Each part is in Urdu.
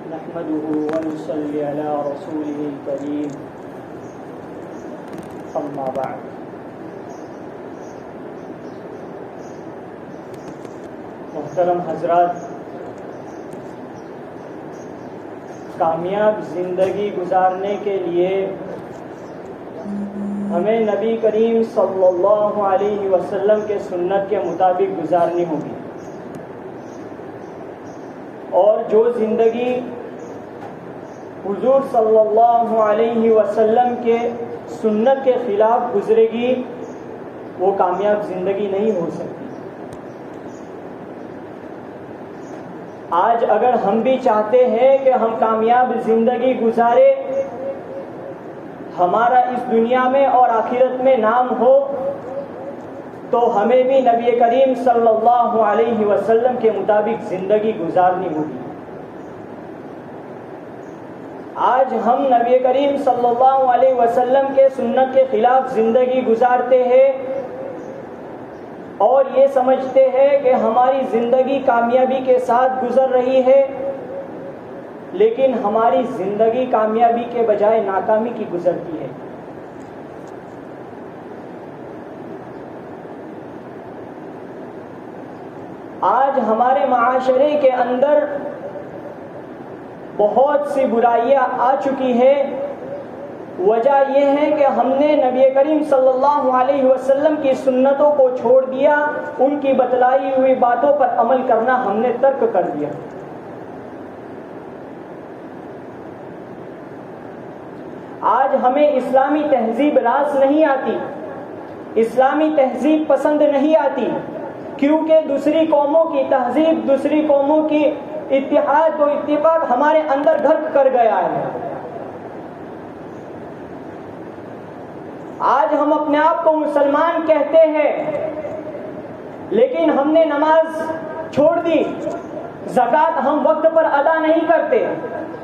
نحمده ونصلي على رسوله الكريم أما بعد محترم حضرات، کامیاب زندگی گزارنے کے لیے ہمیں نبی کریم صلی اللہ علیہ وسلم کے سنت کے مطابق گزارنی ہوگی، اور جو زندگی حضور صلی اللہ علیہ وسلم کے سنت کے خلاف گزرے گی وہ کامیاب زندگی نہیں ہو سکتی۔ آج اگر ہم بھی چاہتے ہیں کہ ہم کامیاب زندگی گزارے، ہمارا اس دنیا میں اور آخرت میں نام ہو، تو ہمیں بھی نبی کریم صلی اللہ علیہ وسلم کے مطابق زندگی گزارنی ہوگی۔ آج ہم نبی کریم صلی اللہ علیہ وسلم کے سنت کے خلاف زندگی گزارتے ہیں اور یہ سمجھتے ہیں کہ ہماری زندگی کامیابی کے ساتھ گزر رہی ہے، لیکن ہماری زندگی کامیابی کے بجائے ناکامی کی گزرتی ہے۔ آج ہمارے معاشرے کے اندر بہت سی برائیاں آ چکی ہے۔ وجہ یہ ہے کہ ہم نے نبی کریم صلی اللہ علیہ وسلم کی سنتوں کو چھوڑ دیا، ان کی بتلائی ہوئی باتوں پر عمل کرنا ہم نے ترک کر دیا۔ آج ہمیں اسلامی تہذیب راس نہیں آتی، اسلامی تہذیب پسند نہیں آتی، کیونکہ دوسری قوموں کی تہذیب، دوسری قوموں کی اتحاد و اتفاق ہمارے اندر گھر کر گیا ہے۔ آج ہم اپنے آپ کو مسلمان کہتے ہیں، لیکن ہم نے نماز چھوڑ دی، زکوٰۃ ہم وقت پر ادا نہیں کرتے،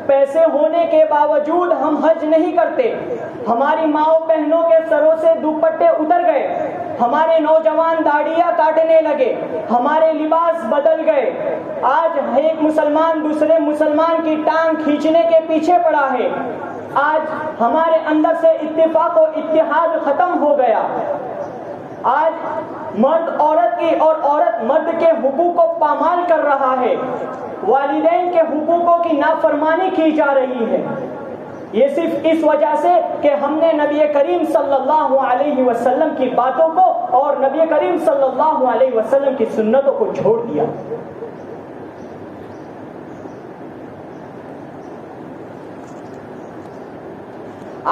پیسے ہونے کے باوجود ہم حج نہیں کرتے، ہماری ماؤں بہنوں کے سروں سے دوپٹے اتر گئے، ہمارے نوجوان داڑھیاں کاٹنے لگے، ہمارے لباس بدل گئے۔ آج ایک مسلمان دوسرے مسلمان کی ٹانگ کھینچنے کے پیچھے پڑا ہے۔ آج ہمارے اندر سے اتفاق و اتحاد ختم ہو گیا۔ آج مرد عورت کی اور عورت مرد کے حقوق کو پامال کر رہا ہے، والدین کے حقوقوں کی نافرمانی کی جا رہی ہے۔ یہ صرف اس وجہ سے کہ ہم نے نبی کریم صلی اللہ علیہ وسلم کی باتوں کو اور نبی کریم صلی اللہ علیہ وسلم کی سنتوں کو چھوڑ دیا۔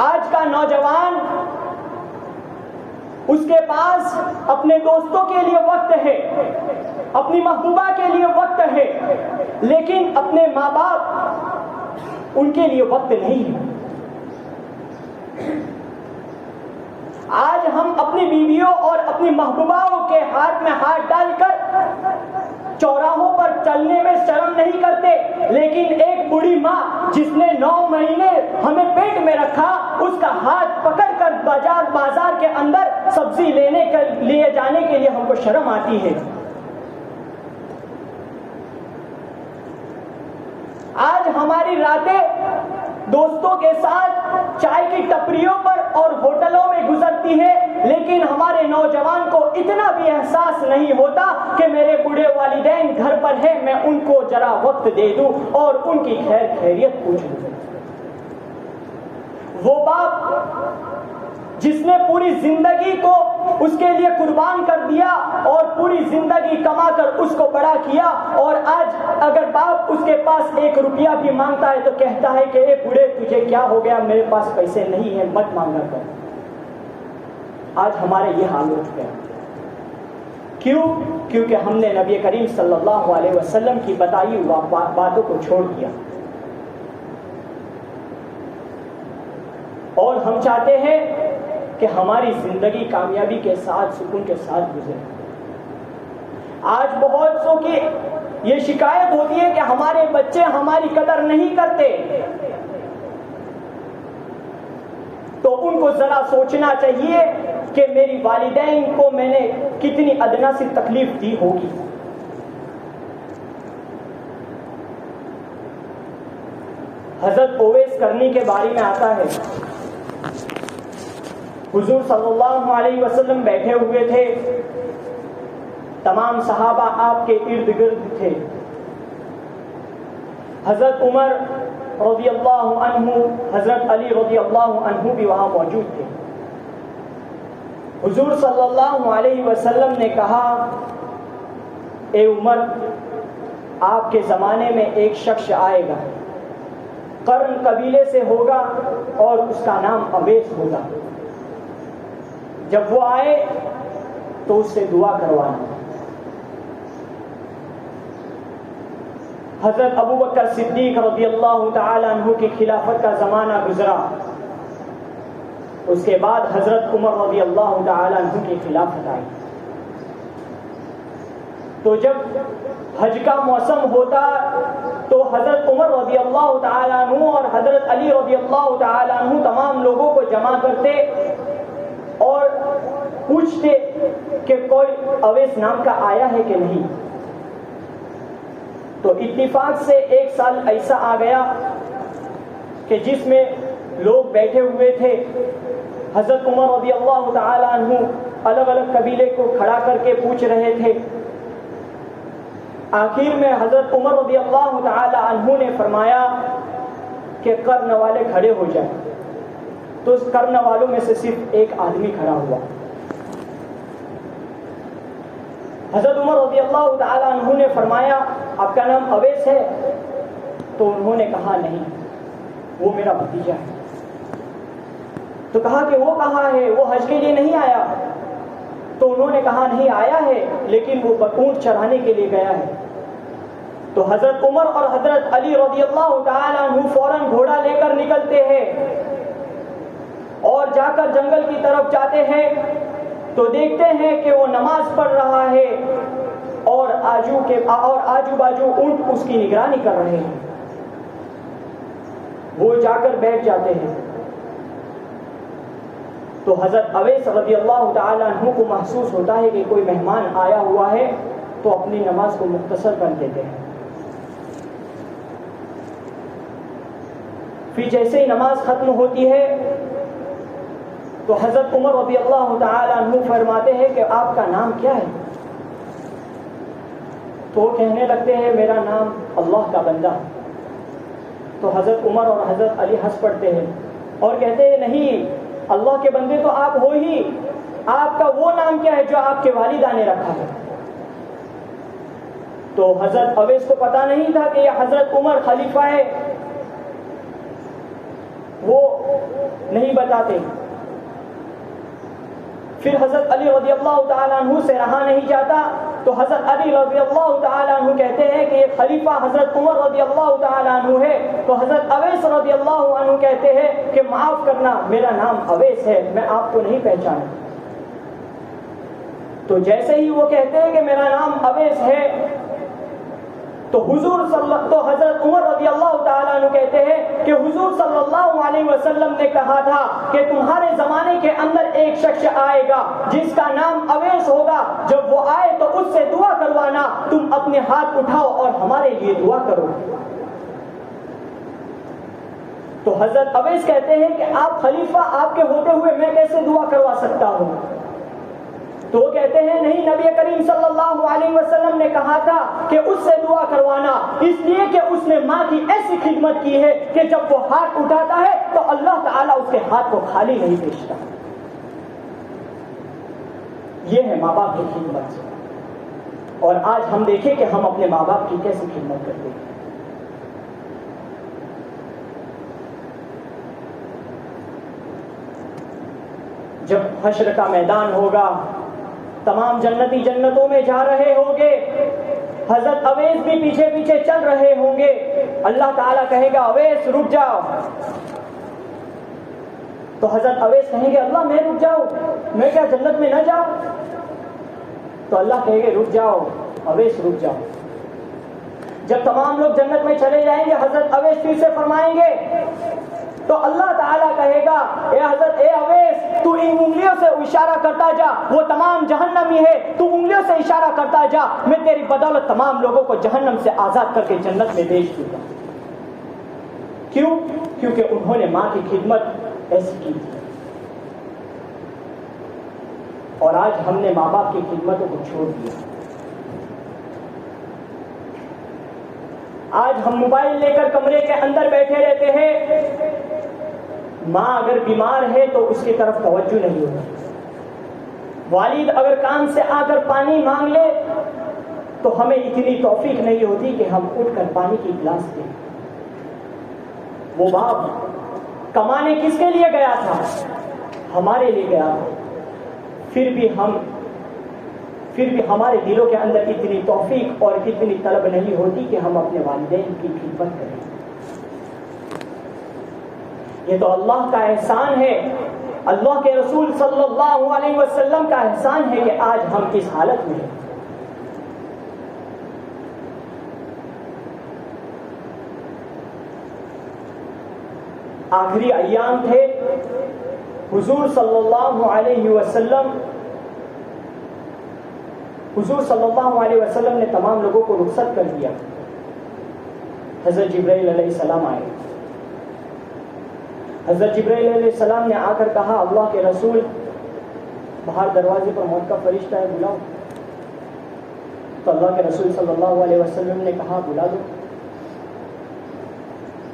آج کا نوجوان، اس کے پاس اپنے دوستوں کے لیے وقت ہے، اپنی محبوبہ کے لیے وقت ہے، لیکن اپنے ماں باپ ان کے لیے وقت نہیں ہے۔ آج ہم اپنی بیویوں اور اپنی محبوباؤں کے ہاتھ میں ہاتھ ڈال کر چوراہوں پر چلنے میں شرم نہیں کرتے، لیکن ایک بوڑھی ماں جس نے 9 مہینے ہمیں پیٹ میں رکھا، اس کا ہاتھ پکڑ کر بازار کے اندر سبزی لیے جانے کے لیے ہم کو شرم آتی ہے۔ آج ہماری راتیں دوستوں کے ساتھ چائے کی ٹپریوں پر اور ہوٹلوں میں گزرتی ہے، لیکن ہمارے نوجوان کو اتنا بھی احساس نہیں ہوتا کہ میرے بوڑھے والدین گھر پر ہیں، میں ان کو ذرا وقت دے دوں اور ان کی خیر خیریت پوچھوں۔ وہ باپ جس نے پوری زندگی کو اس کے لیے قربان کر دیا اور پوری زندگی کما کر اس کو بڑا کیا، اور آج اگر باپ اس کے پاس 1 روپیہ بھی مانگتا ہے تو کہتا ہے کہ اے بوڑھے تجھے کیا ہو گیا، میرے پاس پیسے نہیں ہیں، مت مانگا کر۔ آج ہمارے یہ حال ہو چکے ہیں۔ کیوں؟ کیونکہ ہم نے نبی کریم صلی اللہ علیہ وسلم کی بتائی باتوں کو چھوڑ دیا، اور ہم چاہتے ہیں کہ ہماری زندگی کامیابی کے ساتھ، سکون کے ساتھ گزرے۔ آج بہت سو کی یہ شکایت ہوتی ہے کہ ہمارے بچے ہماری قدر نہیں کرتے، تو ان کو ذرا سوچنا چاہیے کہ میری والدین کو میں نے کتنی ادنا سی تکلیف دی ہوگی۔ حضرت اویس کرنی کے بارے میں آتا ہے، حضور صلی اللہ علیہ وسلم بیٹھے ہوئے تھے، تمام صحابہ آپ کے ارد گرد تھے، حضرت عمر رضی اللہ عنہ، حضرت علی رضی اللہ عنہ بھی وہاں موجود تھے۔ حضور صلی اللہ علیہ وسلم نے کہا، اے عمر، آپ کے زمانے میں ایک شخص آئے گا، قرن قبیلے سے ہوگا اور اس کا نام اویس ہوگا، جب وہ آئے تو اس سے دعا کروانا۔ حضرت ابو بکر صدیق رضی اللہ تعالی عنہ کی خلافت کا زمانہ گزرا، اس کے بعد حضرت عمر رضی اللہ تعالی عنہ کی خلافت آئی۔ تو جب حج کا موسم ہوتا تو حضرت عمر رضی اللہ تعالی عنہ اور حضرت علی رضی اللہ تعالی عنہ تمام لوگوں کو جمع کرتے اور پوچھتے کہ کوئی اویس نام کا آیا ہے کہ نہیں۔ تو اتفاق سے ایک سال ایسا آ گیا کہ جس میں لوگ بیٹھے ہوئے تھے، حضرت عمر رضی اللہ تعالی عنہ الگ الگ قبیلے کو کھڑا کر کے پوچھ رہے تھے۔ آخر میں حضرت عمر رضی اللہ تعالی عنہ نے فرمایا کہ قرن والے کھڑے ہو جائیں، تو اس قرن والوں میں سے صرف ایک آدمی کھڑا ہوا۔ حضرت عمر رضی اللہ تعالی عنہ نے فرمایا، آپ کا نام اویس ہے؟ تو انہوں نے کہا نہیں، وہ میرا بھتیجا ہے۔ تو کہا کہ وہ کہاں ہے، وہ حج کے لیے نہیں آیا؟ تو انہوں نے کہا نہیں آیا ہے، لیکن وہ اونٹ چرانے کے لیے گیا ہے۔ تو حضرت عمر اور حضرت علی رضی اللہ تعالی عنہ فوراً گھوڑا لے کر نکلتے ہیں اور جا کر جنگل کی طرف جاتے ہیں، تو دیکھتے ہیں کہ وہ نماز پڑھ رہا ہے اور آجو باجو اونٹ اس کی نگرانی کر رہے ہیں۔ وہ جا کر بیٹھ جاتے ہیں۔ تو حضرت اویس رضی اللہ تعالی عنہ کو محسوس ہوتا ہے کہ کوئی مہمان آیا ہوا ہے، تو اپنی نماز کو مختصر کر دیتے ہیں۔ پھر جیسے ہی نماز ختم ہوتی ہے تو حضرت عمر رضی اللہ تعالی عنہ فرماتے ہیں کہ آپ کا نام کیا ہے؟ تو وہ کہنے لگتے ہیں میرا نام اللہ کا بندہ۔ تو حضرت عمر اور حضرت علی ہنس پڑتے ہیں اور کہتے ہیں نہیں، اللہ کے بندے تو آپ ہو ہی، آپ کا وہ نام کیا ہے جو آپ کے والدہ نے رکھا ہے؟ تو حضرت اویس کو پتا نہیں تھا کہ یہ حضرت عمر خلیفہ ہے، وہ نہیں بتاتے۔ پھر حضرت علی رضی اللہ تعالیٰ عنہ سے رہا نہیں جاتا، تو حضرت علی رضی اللہ تعالیٰ عنہ کہتے ہیں کہ یہ خلیفہ حضرت عمر رضی اللہ تعالیٰ عنہ ہے۔ تو حضرت اویس رضی اللہ عنہ کہتے ہیں کہ معاف کرنا، میرا نام اویس ہے، میں آپ کو نہیں پہچانا۔ تو جیسے ہی وہ کہتے ہیں کہ میرا نام اویس ہے، تو حضرت عمر رضی اللہ تعالیٰ عنہ کہتے ہیں کہ حضور صلی اللہ علیہ وسلم نے کہا تھا کہ تمہارے زمانے کے اندر ایک شخص آئے گا جس کا نام اویس ہوگا، جب وہ آئے تو اس سے دعا کروانا، تم اپنے ہاتھ اٹھاؤ اور ہمارے لیے دعا کرو۔ تو حضرت اویس کہتے ہیں کہ آپ خلیفہ، آپ کے ہوتے ہوئے میں کیسے دعا کروا سکتا ہوں؟ تو وہ کہتے ہیں نہیں، نبی کریم صلی اللہ علیہ وسلم نے کہا تھا کہ اس سے دعا کروانا، اس لیے کہ اس نے ماں کی ایسی خدمت کی ہے کہ جب وہ ہاتھ اٹھاتا ہے تو اللہ تعالیٰ اس کے ہاتھ کو خالی نہیں بھیجتا۔ یہ ہے ماں باپ کی خدمت۔ اور آج ہم دیکھیں کہ ہم اپنے ماں باپ کی کیسی خدمت کرتے ہیں۔ جب حشر کا میدان ہوگا، تمام جنتی جنتوں میں جا رہے ہوں گے، حضرت اویس بھی پیچھے پیچھے چل رہے ہوں گے، اللہ تعالیٰ کہے گا اویس رک جاؤ۔ تو حضرت اویس کہیں گے اللہ میں رک جاؤں، میں کیا جنت میں نہ جاؤں؟ تو اللہ کہے گے رک جاؤ اویس رک جاؤ۔ جب تمام لوگ جنت میں چلے جائیں گے، حضرت اویس پھر سے فرمائیں گے تو اللہ تعالیٰ کہے گا اے اویس تو ان انگلیوں سے اشارہ کرتا جا، وہ تمام جہنمی ہے، تو انگلیوں سے اشارہ کرتا جا، میں تیری بدولت تمام لوگوں کو جہنم سے آزاد کر کے جنت میں بھیج دوں گا۔ کیوں؟ کیونکہ انہوں نے ماں کی خدمت ایسی کی تھی. اور آج ہم نے ماں باپ کی خدمتوں کو چھوڑ دیا. آج ہم موبائل لے کر کمرے کے اندر بیٹھے رہتے ہیں. ماں اگر بیمار ہے تو اس کی طرف توجہ نہیں ہوتی. والد اگر کام سے آ کر پانی مانگ لے تو ہمیں اتنی توفیق نہیں ہوتی کہ ہم اٹھ کر پانی کی گلاس دیں. وہ باپ کمانے کس کے لیے گیا تھا؟ ہمارے لیے گیا تھا. پھر بھی ہمارے دلوں کے اندر اتنی توفیق اور اتنی طلب نہیں ہوتی کہ ہم اپنے والدین کی خدمت کریں. یہ تو اللہ کا احسان ہے، اللہ کے رسول صلی اللہ علیہ وسلم کا احسان ہے کہ آج ہم اس حالت میں ہیں. آخری ایام تھے، حضور صلی اللہ علیہ وسلم نے تمام لوگوں کو رخصت کر دیا. حضرت جبرائیل علیہ السلام آئے. حضرت جبرائیل علیہ السلام نے آ کر کہا، اللہ کے رسول باہر دروازے پر موت کا فرشتہ ہے، بلاؤ. تو اللہ کے رسول صلی اللہ علیہ وسلم نے کہا بلا دو.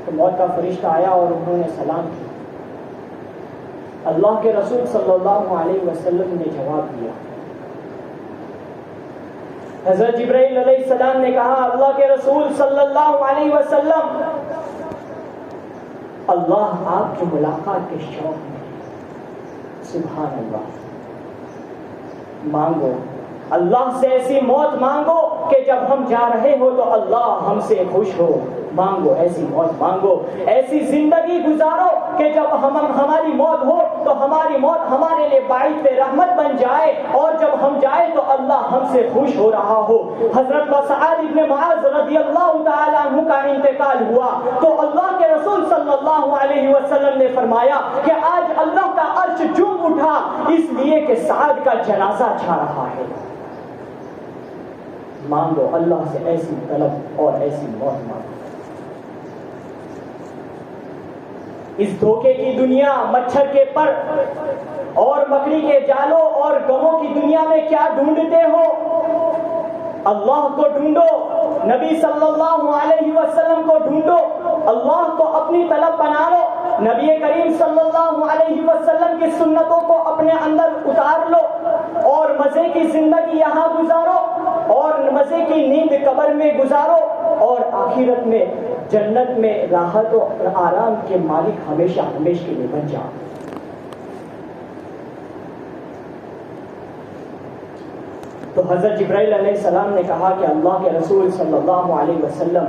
تو موت کا فرشتہ آیا اور انہوں نے سلام کیا. اللہ کے رسول صلی اللہ علیہ وسلم نے جواب دیا. حضرت جبرائیل علیہ السلام نے کہا، اللہ کے رسول صلی اللہ علیہ وسلم، اللہ آپ کی ملاقات کے شوق میں. سبحان اللہ. مانگو اللہ سے ایسی موت مانگو کہ جب ہم جا رہے ہو تو اللہ ہم سے خوش ہو. مانگو ایسی موت، مانگو ایسی زندگی گزارو کہ جب ہماری موت ہو تو ہماری موت ہمارے لیے باعث رحمت بن جائے، اور جب ہم جائے تو اللہ ہم سے خوش ہو رہا ہو. حضرت سعد بن معاذ رضی اللہ تعالیٰ عنہ کا انتقال ہوا تو اللہ کے رسول صلی اللہ علیہ وسلم نے فرمایا کہ آج اللہ کا عرش جھوم اٹھا اس لیے کہ سعد کا جنازہ چھا رہا ہے. مانگو اللہ سے ایسی طلب اور ایسی موت مانگو. اس دھوکے کی دنیا، مچھر کے پر اور مکڑی کے جالوں اور غموں کی دنیا میں کیا ڈھونڈتے ہو؟ اللہ کو ڈھونڈو، نبی صلی اللہ علیہ وسلم کو ڈھونڈو، اللہ کو اپنی طلب بنا لو. نبی کریم صلی اللہ علیہ وسلم کی سنتوں کو اپنے اندر اتار لو اور مزے کی زندگی یہاں گزارو اور مزے کی نیند قبر میں گزارو اور آخرت میں جنت میں راحت و آرام کے مالک ہمیشہ ہمیشہ کے لیے بن جاؤ. تو حضرت جبرائیل علیہ السلام نے کہا کہ اللہ کے رسول صلی اللہ علیہ وسلم،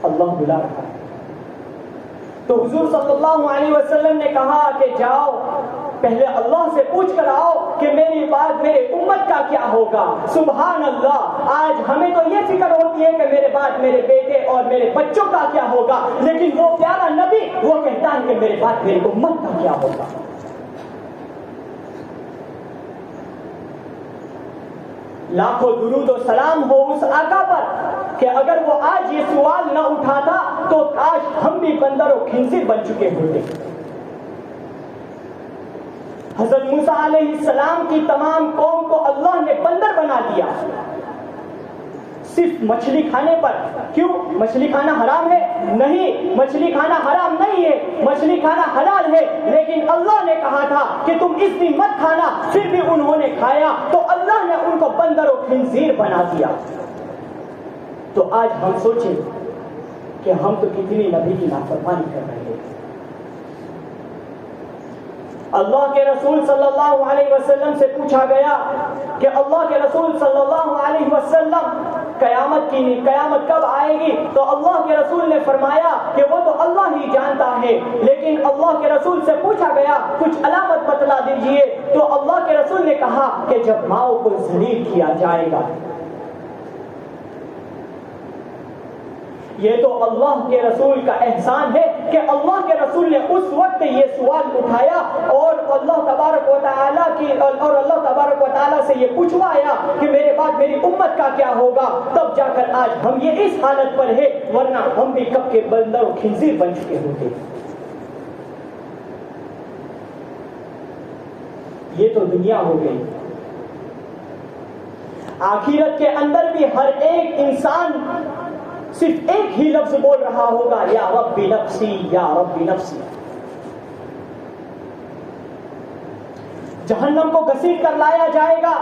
اللہ بلا رہا ہے. تو حضور صلی اللہ علیہ وسلم نے کہا کہ جاؤ پہلے اللہ سے پوچھ کر آؤ کہ میری بعد میرے امت کا کیا ہوگا. سبحان اللہ. آج ہمیں تو یہ فکر ہوتی ہے کہ میرے بعد میرے بیٹے اور میرے بچوں کا کیا ہوگا، لیکن وہ پیارا نبی وہ کہتا ہے کہ میرے بعد میری امت کا کیا ہوگا. لاکھوں درود و سلام ہو اس آقا پر کہ اگر وہ آج یہ سوال نہ اٹھاتا تو کاش ہم بھی بندر و خنزیر بن چکے ہوتے. حضرت موسیٰ علیہ السلام کی تمام قوم کو اللہ نے بندر بنا دیا صرف مچھلی کھانے پر. کیوں؟ مچھلی کھانا حرام ہے؟ نہیں، مچھلی کھانا حرام نہیں ہے، مچھلی کھانا حلال ہے. لیکن اللہ نے کہا تھا کہ تم اس دن مت کھانا، پھر بھی انہوں نے کھایا تو اللہ نے ان کو بندر و خنزیر بنا دیا. تو آج ہم سوچیں کہ ہم تو کتنی نبی کی نافرمانی کر رہے ہیں. اللہ کے رسول صلی اللہ علیہ وسلم سے پوچھا گیا کہ اللہ کے رسول صلی اللہ علیہ وسلم قیامت کب آئے گی؟ تو اللہ کے رسول نے فرمایا کہ وہ تو اللہ ہی جانتا ہے. لیکن اللہ کے رسول سے پوچھا گیا کچھ علامت بتلا دیجئے. تو اللہ کے رسول نے کہا کہ جب ماؤں کو ذلیل کیا جائے گا. یہ تو اللہ کے رسول کا احسان ہے کہ اللہ کے رسول نے اس وقت یہ سوال اٹھایا اور اللہ تبارک و تعالیٰ سے یہ پوچھوایا کہ میرے بعد میری امت کا کیا ہوگا، تب جا کر آج ہم یہ اس حالت پر ہے، ورنہ ہم بھی کب کے بندر و خنزیر بن چکے ہوتے۔ یہ تو دنیا ہو گئی، آخرت کے اندر بھی ہر ایک انسان صرف ایک ہی لفظ بول رہا ہوگا، یا رب نفسی یا رب نفسی۔ جہنم کو گھسیٹ کر لایا جائے گا،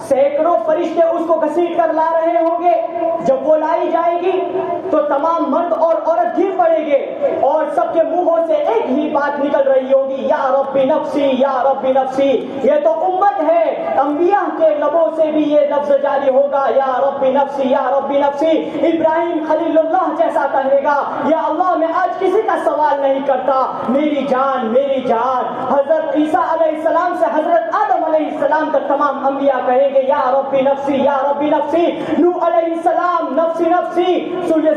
سینکڑوں فرشتے اس کو گھسیٹ کر لا رہے ہوں گے۔ جب وہ لائی جائے گی تو تمام مرد اور عورت گر پڑیں گے اور سب کے منہوں سے ایک ہی بات نکل رہی ہوگی، یا رب نفسی یا رب نفسی۔ یہ تو امت ہے، انبیاء کے لبوں سے بھی یہ لفظ جاری ہوگا، یا رب نفسی یا رب نفسی۔ ابراہیم خلیل اللہ جیسا کہے گا، یا اللہ میں آج کسی کا سوال نہیں کرتا، میری جان میری جان۔ حضرت عیسیٰ علیہ السلام سے حضرت آدم علیہ السلام تک تمام انبیاء کہیں گے، یا رب نفسی یا رب نفسی۔ نوح علیہ السلام نفسی نفسی،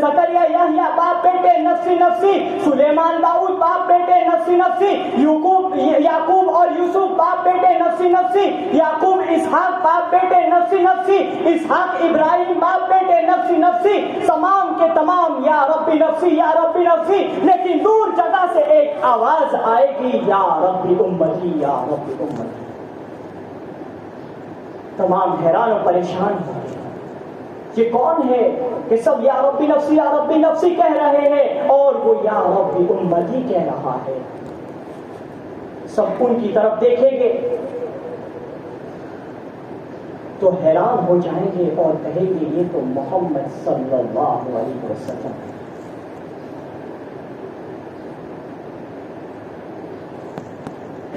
زکریا یحییٰ باپ بیٹے نفسی نفسی، سلیمان داؤد باپ بیٹے نفسی نفسی، یعقوب اور یوسف باپ بیٹے نفسی نفسی، یعقوب اسحاق باپ بیٹے نفسی نفسی، اسحاق ابراہیم باپ بیٹے نفسی نفسی، تمام کے تمام یا رب نفسی یا رب نفسی۔ لیکن دور جگہ سے ایک آواز آئے گی، یا رب امتی یا رب امتی۔ تمام حیران و پریشان ہیں، یہ کون ہے کہ سب یا رب نفسی یا رب نفسی کہہ رہے ہیں اور وہ یا رب امتی کہہ رہا ہے۔ سب ان کی طرف دیکھیں گے تو حیران ہو جائیں گے اور کہیں گے یہ تو محمد صلی اللہ علیہ وسلم ہے۔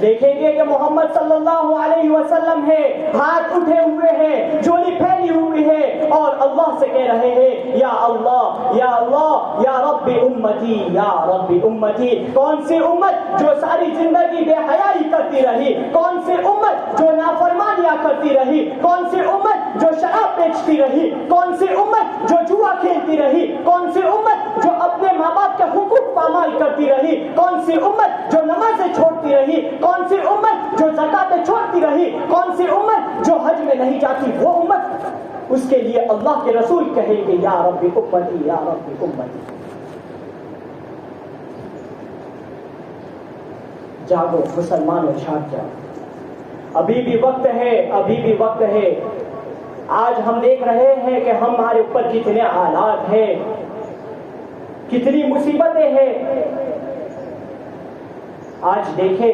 دیکھیں گے کہ محمد صلی اللہ علیہ وسلم ہے، ہاتھ اٹھے ہوئے ہیں، جولی پھیلی ہوئی ہے اور اللہ سے کہہ رہے ہیں، یا اللہ یا اللہ یا رب امتی یا رب امتی۔ کون سی امت جو ساری زندگی بے حیائی کرتی رہی، کون سی امت جو نافرمانیاں کرتی رہی، کون سی امت جو شراب بیچتی رہی، کون سی امت جو جوا کھیلتی رہی، کون سی امت جو اپنے ماں باپ کے حقوق پامال کرتی رہی، کون سی امت جو نمازیں چھوڑتی رہی، کون سی امت جو زکاتیں چھوڑتی رہی، کون سی امت جو حج میں نہیں جاتی، وہ امت اس کے لیے اللہ کے رسول کہیں گے، یا رب امتی یا رب امتی۔ جاگو مسلمانوں، جاگ جاؤ، ابھی بھی وقت ہے، ابھی بھی وقت ہے۔ آج ہم دیکھ رہے ہیں کہ ہمارے اوپر کتنے حالات ہیں، کتنی مصیبتیں ہیں۔ آج دیکھیں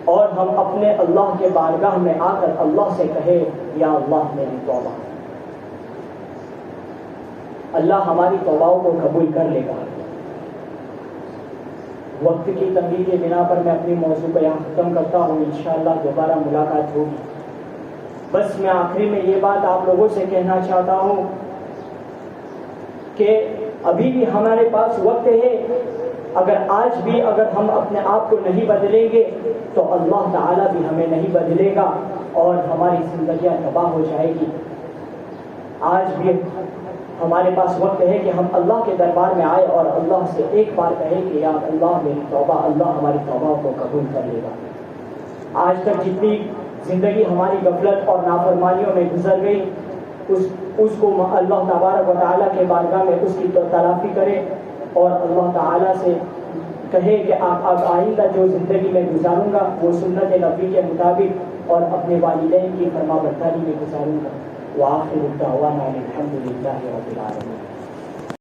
اور ہم اپنے اللہ کے بارگاہ میں آ کر اللہ سے کہے، یا اللہ میری توبہ۔ اللہ ہماری توباؤں کو قبول کر لے گا۔ وقت کی تنگی کے بنا پر میں اپنی موضوع کو یہاں ختم کرتا ہوں، انشاءاللہ دوبارہ ملاقات ہوگی۔ بس میں آخری میں یہ بات آپ لوگوں سے کہنا چاہتا ہوں کہ ابھی بھی ہمارے پاس وقت ہے، اگر آج بھی اگر ہم اپنے آپ کو نہیں بدلیں گے تو اللہ تعالیٰ بھی ہمیں نہیں بدلے گا اور ہماری زندگیاں تباہ ہو جائے گی۔ آج بھی ہمارے پاس وقت ہے کہ ہم اللہ کے دربار میں آئے اور اللہ سے ایک بار کہیں کہ یا اللہ میری توبہ، اللہ ہماری توبہ کو قبول کر لے گا۔ آج تک جتنی زندگی ہماری غفلت اور نافرمانیوں میں گزر گئی، اس کو اللہ تبارک و تعالیٰ کے بارگاہ میں اس کی تلافی کرے اور اللہ تعالیٰ سے کہے کہ آپ آئندہ جو زندگی میں گزاروں گا وہ سنت نبی کے مطابق اور اپنے والدین کی فرما برداری میں گزاروں گا۔ وآخر دعوانا الحمد للہ رب العالمین۔